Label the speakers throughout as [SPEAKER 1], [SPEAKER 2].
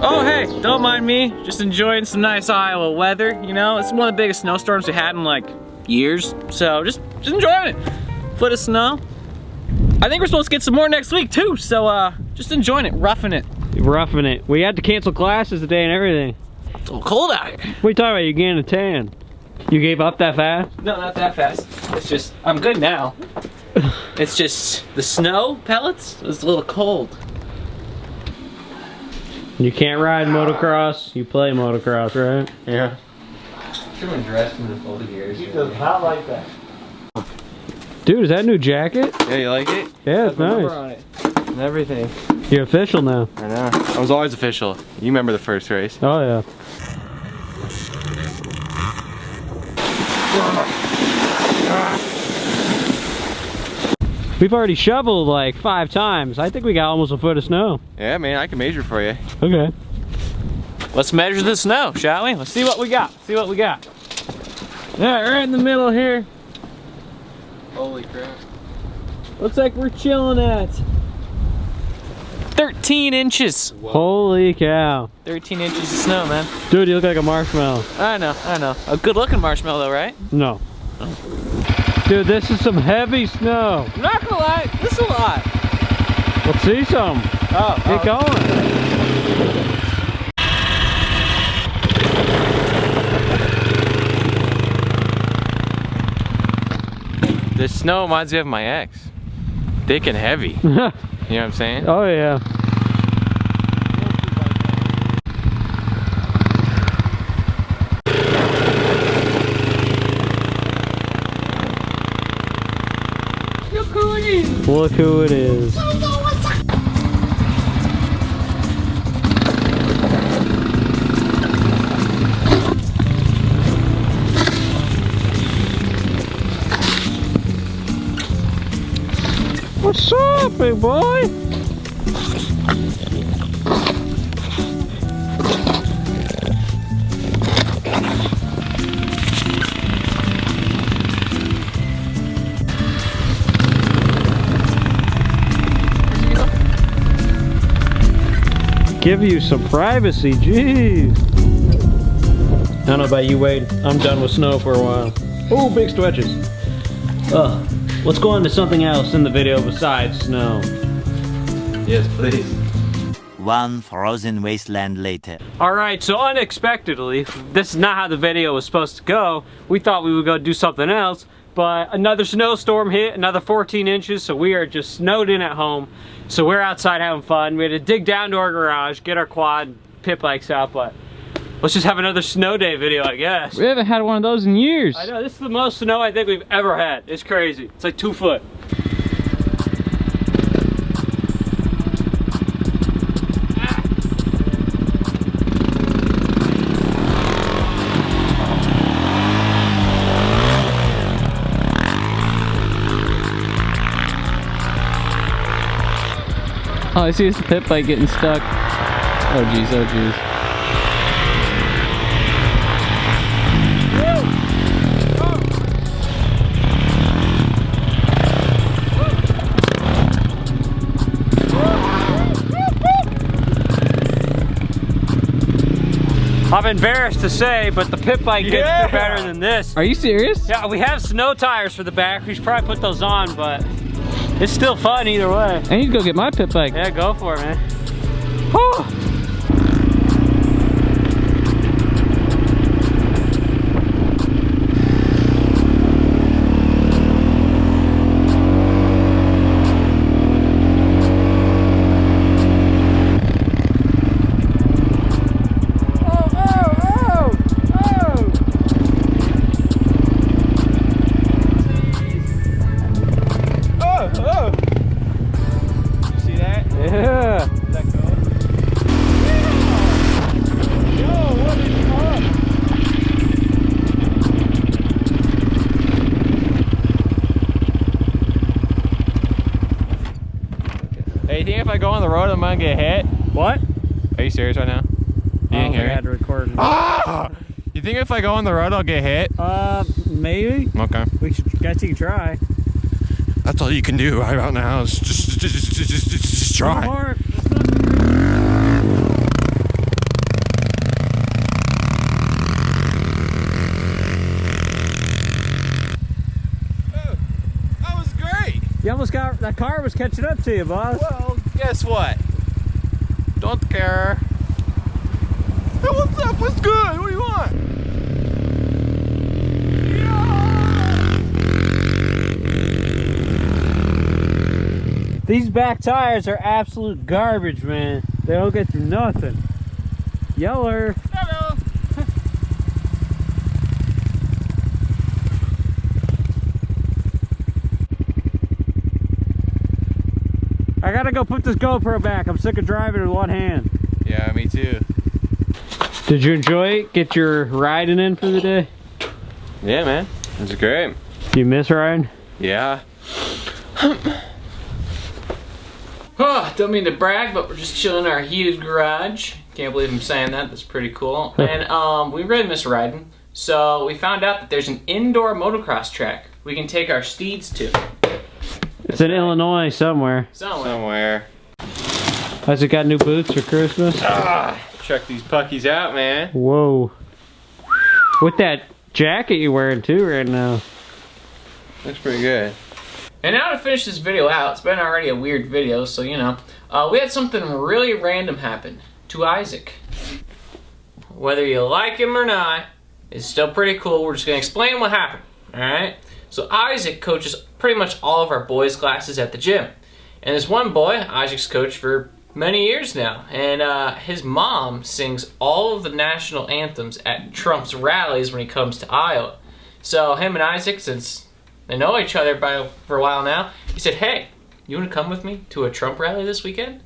[SPEAKER 1] Oh hey, don't mind me. Just enjoying some nice Iowa weather, you know? It's one of the biggest snowstorms we had in like years. So just enjoying it. Foot of snow. I think we're supposed to get some more next week too, so just enjoying it, roughing it.
[SPEAKER 2] Roughing it. We had to cancel classes today and everything.
[SPEAKER 1] It's so cold out here.
[SPEAKER 2] What are you talking about? You're getting a tan. You gave up that fast?
[SPEAKER 1] No, not that fast. It's just, I'm good now. It's just, the snow pellets was a little cold.
[SPEAKER 2] You can't ride motocross, you play motocross, right?
[SPEAKER 1] Yeah. Everyone dressed in the folded ears.
[SPEAKER 3] He does not like that.
[SPEAKER 2] Dude, is that a new jacket?
[SPEAKER 3] Yeah, you like it?
[SPEAKER 2] Yeah, it's nice.
[SPEAKER 1] On it.
[SPEAKER 3] And everything.
[SPEAKER 2] You're official now.
[SPEAKER 3] I know. I was always official. You remember the first race?
[SPEAKER 2] Oh yeah. We've already shoveled like 5 times. I think we got almost a foot of snow.
[SPEAKER 3] Yeah, man, I can measure for you.
[SPEAKER 2] Okay.
[SPEAKER 1] Let's measure the snow, shall we? Let's see what we got. See what we got. Alright, right in the middle here.
[SPEAKER 3] Holy crap.
[SPEAKER 1] Looks like we're chilling at 13 inches.
[SPEAKER 3] Whoa.
[SPEAKER 2] Holy cow.
[SPEAKER 1] 13 inches of snow, man.
[SPEAKER 2] Dude, you look like a marshmallow.
[SPEAKER 1] I know. A good looking marshmallow though, right?
[SPEAKER 2] No. Dude, this is some heavy snow.
[SPEAKER 1] I'm not gonna lie, this is a lot.
[SPEAKER 2] Let's see some. Get going.
[SPEAKER 3] This snow reminds me of my ex. Thick and heavy. You know what I'm saying?
[SPEAKER 2] Oh yeah. Look who it is. What's up, big boy? Give you some privacy, jeez. I don't know about you, Wade. I'm done with snow for a while. Oh, big stretches. Let's go on to something else in the video besides snow.
[SPEAKER 3] Yes, please.
[SPEAKER 4] One frozen wasteland later.
[SPEAKER 2] Alright, so unexpectedly, this is not how the video was supposed to go. We thought we would go do something else, but another snowstorm hit, another 14 inches, so we are just snowed in at home. So we're outside having fun. We had to dig down to our garage, get our quad pit bikes out, but let's just have another snow day video, I guess.
[SPEAKER 1] We haven't had one of those in years.
[SPEAKER 2] I know, this is the most snow I think we've ever had. It's crazy. It's like 2 foot.
[SPEAKER 1] Oh, I see this pit bike getting stuck. Oh geez, oh geez.
[SPEAKER 2] I'm embarrassed to say, but the pit bike gets better than this.
[SPEAKER 1] Are you serious?
[SPEAKER 2] Yeah, we have snow tires for the back. We should probably put those on, but it's still fun either way.
[SPEAKER 1] I need to go get my pit bike.
[SPEAKER 2] Yeah, go for it, man. Whew.
[SPEAKER 3] Hey, you think if I go on the road I'm gonna get hit?
[SPEAKER 2] What?
[SPEAKER 3] Are you serious right now? You didn't hear
[SPEAKER 2] I had to record.
[SPEAKER 3] Ah! You think if I go on the road I'll get hit?
[SPEAKER 2] Maybe.
[SPEAKER 3] Okay.
[SPEAKER 2] We should, guess you can try.
[SPEAKER 3] That's all you can do right about now. Is just try.
[SPEAKER 2] Hard. It's not- Oh, oh, oh. You see that? Yeah.
[SPEAKER 3] Yeah, what is it?
[SPEAKER 2] Yeah, what is hard?
[SPEAKER 3] You think if I go on the road I'm gonna get hit? Are you serious right now? You think if I go on the road I'll get hit?
[SPEAKER 2] Hard. It's not- that car was catching up to you, boss.
[SPEAKER 3] Well, guess what? Don't care. Hey, what's up? What's good? What do you want?
[SPEAKER 2] These back tires are absolute garbage, man. They don't get through nothing. Yeller.
[SPEAKER 1] Hello.
[SPEAKER 2] I gotta go put this GoPro back. I'm sick of driving with one hand.
[SPEAKER 3] Yeah, me too.
[SPEAKER 2] Did you enjoy it? Get your riding in for the day?
[SPEAKER 3] Yeah, man. It was great.
[SPEAKER 2] Do you miss riding?
[SPEAKER 3] Yeah.
[SPEAKER 1] Oh, don't mean to brag, but we're just chilling in our heated garage. Can't believe I'm saying that. That's pretty cool. And we really miss riding. So we found out that there's an indoor motocross track we can take our steeds to.
[SPEAKER 2] It's in Illinois somewhere.
[SPEAKER 3] Somewhere.
[SPEAKER 2] Has it got new boots for Christmas?
[SPEAKER 3] Check these puckies out, man.
[SPEAKER 2] Whoa. With that jacket you're wearing too right now.
[SPEAKER 3] Looks pretty good.
[SPEAKER 1] And now to finish this video out, it's been already a weird video, so you know. We had something really random happen to Isaac. Whether you like him or not, it's still pretty cool. We're just gonna explain what happened, alright? So Isaac coaches pretty much all of our boys' classes at the gym. And this one boy, Isaac's coached for many years now. And his mom sings all of the national anthems at Trump's rallies when he comes to Iowa. So him and Isaac, since they know each other for a while now, he said, hey, you want to come with me to a Trump rally this weekend?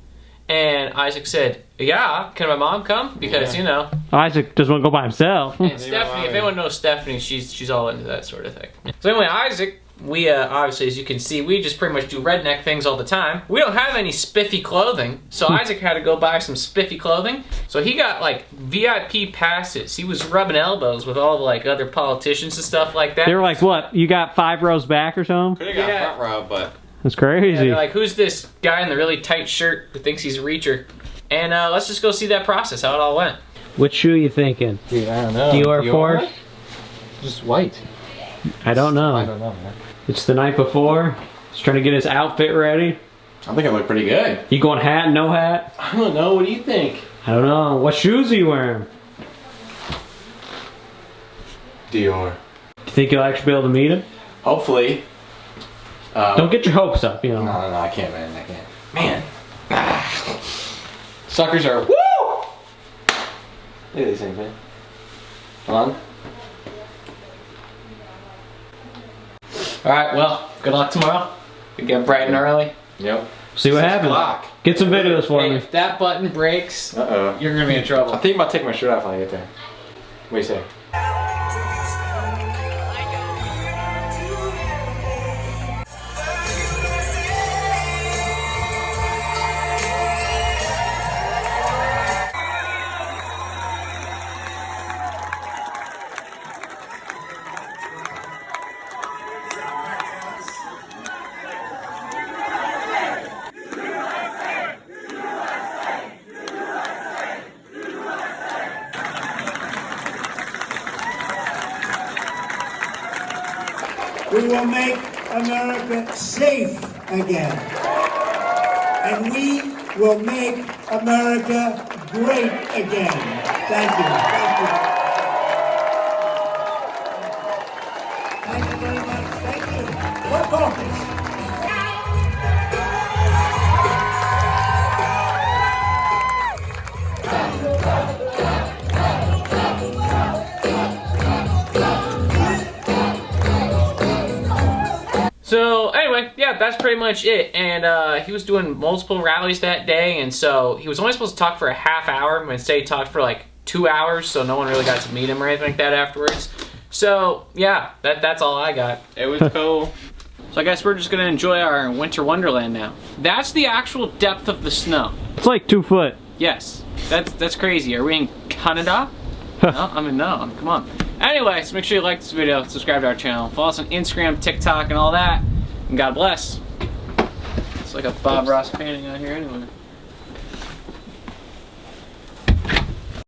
[SPEAKER 1] And Isaac said, yeah, can my mom come? Because, you know.
[SPEAKER 2] Isaac doesn't want to go by himself.
[SPEAKER 1] And Stephanie, if anyone knows Stephanie, she's all into that sort of thing. So anyway, Isaac, we obviously, as you can see, we just pretty much do redneck things all the time. We don't have any spiffy clothing, so Isaac had to go buy some spiffy clothing. So he got like VIP passes. He was rubbing elbows with all the like other politicians and stuff like that.
[SPEAKER 2] They were like, what? You got 5 rows back or something?
[SPEAKER 3] Could've got front row, but
[SPEAKER 2] That's crazy.
[SPEAKER 1] Yeah, they're like, who's this guy in the really tight shirt who thinks he's a reacher? And let's just go see that process, how it all went.
[SPEAKER 2] Which shoe are you thinking?
[SPEAKER 3] dude, I don't know.
[SPEAKER 2] Dior Force?
[SPEAKER 3] Just white.
[SPEAKER 2] I don't know.
[SPEAKER 3] I don't know, man.
[SPEAKER 2] It's the night before. He's trying to get his outfit ready.
[SPEAKER 3] I think I look pretty good.
[SPEAKER 2] You going hat, no hat?
[SPEAKER 3] I don't know. What do you think?
[SPEAKER 2] I don't know. What shoes are you wearing?
[SPEAKER 3] Dior.
[SPEAKER 2] Do you think you'll actually be able to meet him?
[SPEAKER 3] Hopefully.
[SPEAKER 2] Don't get your hopes up, you know.
[SPEAKER 3] No, I can't, man. I can't. Man. Suckers are. Woo! Look at these things, man. Hold on.
[SPEAKER 1] Alright, well, good luck tomorrow. We get bright and early.
[SPEAKER 3] Yep.
[SPEAKER 2] See what
[SPEAKER 3] 6
[SPEAKER 2] happens.
[SPEAKER 3] o'clock.
[SPEAKER 2] Get some videos for
[SPEAKER 1] Hey,
[SPEAKER 2] me.
[SPEAKER 1] if that button breaks,
[SPEAKER 3] Uh-oh.
[SPEAKER 1] you're gonna be in trouble.
[SPEAKER 3] I'm thinking about taking my shirt off when I get there. What do you say?
[SPEAKER 5] We will make America safe again. And we will make America great again. Thank you. Thank you. Thank you very much. Thank you. More focus.
[SPEAKER 1] So anyway, yeah, that's pretty much it. And he was doing multiple rallies that day, and so he was only supposed to talk for a half hour, but instead he talked for like 2 hours, so no one really got to meet him or anything like that afterwards. So yeah, that's all I got.
[SPEAKER 3] It was cool.
[SPEAKER 1] So I guess we're just gonna enjoy our winter wonderland now. That's the actual depth of the snow.
[SPEAKER 2] It's like 2 foot.
[SPEAKER 1] Yes, that's crazy. Are we in Canada? No, I mean no, come on. Anyway, so make sure you like this video, subscribe to our channel, follow us on Instagram, TikTok, and all that. And God bless. It's like a Bob Ross painting out here anyway.